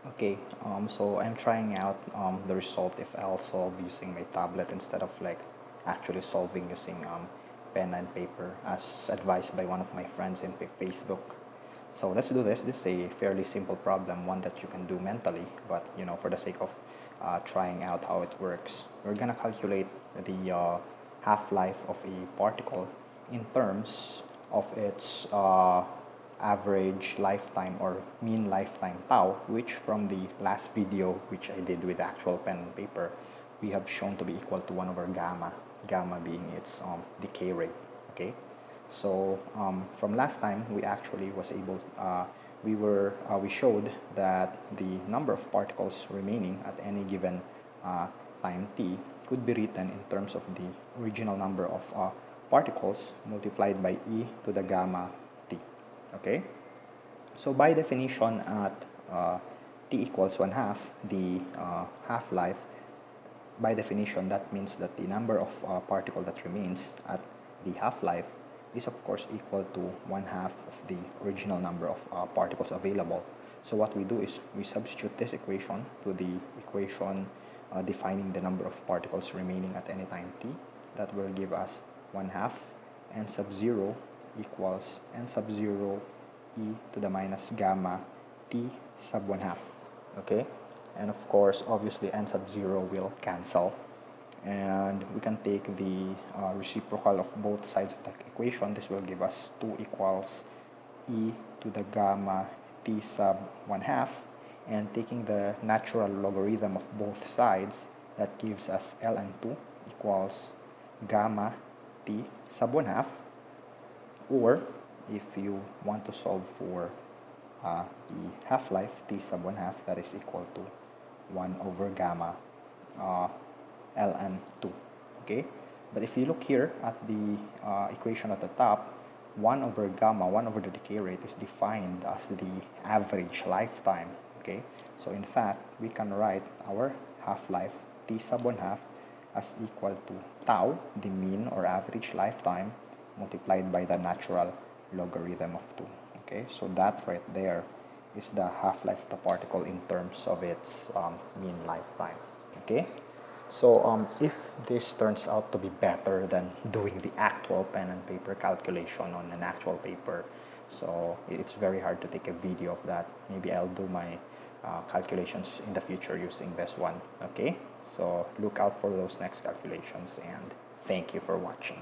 Okay, so I'm trying out the result if I'll solve using my tablet instead of like actually solving using pen and paper as advised by one of my friends in Facebook. So let's do this. This is a fairly simple problem, one that you can do mentally, but you know, for the sake of trying out how it works, we're gonna calculate the half-life of a particle in terms of its average lifetime or mean lifetime tau, which from the last video which I did with actual pen and paper, we have shown to be equal to 1 over gamma, gamma being its decay rate. Okay, so from last time we actually was able we showed that the number of particles remaining at any given time t could be written in terms of the original number of particles multiplied by e to the gamma t. Okay, so by definition at t equals 1/2, the half-life, by definition that means that the number of particle that remains at the half-life is of course equal to 1/2 of the original number of particles available. So what we do is we substitute this equation to the equation defining the number of particles remaining at any time t. That will give us 1/2 n sub 0 equals n sub 0 e to the minus gamma t sub 1/2. Okay, and of course obviously n sub 0 will cancel, and we can take the reciprocal of both sides of the equation. This will give us 2 equals e to the gamma t sub 1/2, and taking the natural logarithm of both sides, that gives us ln2 equals gamma t sub 1/2, or if you want to solve for the half-life t sub 1/2, that is equal to 1 over gamma ln2. Okay, but if you look here at the equation at the top, 1 over gamma, 1 over the decay rate, is defined as the average lifetime. Okay, so in fact we can write our half-life t sub 1/2 as equal to tau, the mean or average lifetime, multiplied by the natural logarithm of 2. Okay, so that right there is the half-life of the particle in terms of its mean lifetime. Okay, so if this turns out to be better than doing the actual pen and paper calculation on an actual paper, so it's very hard to take a video of that. Maybe I'll do my calculations in the future using this one. Okay, so look out for those next calculations, and thank you for watching.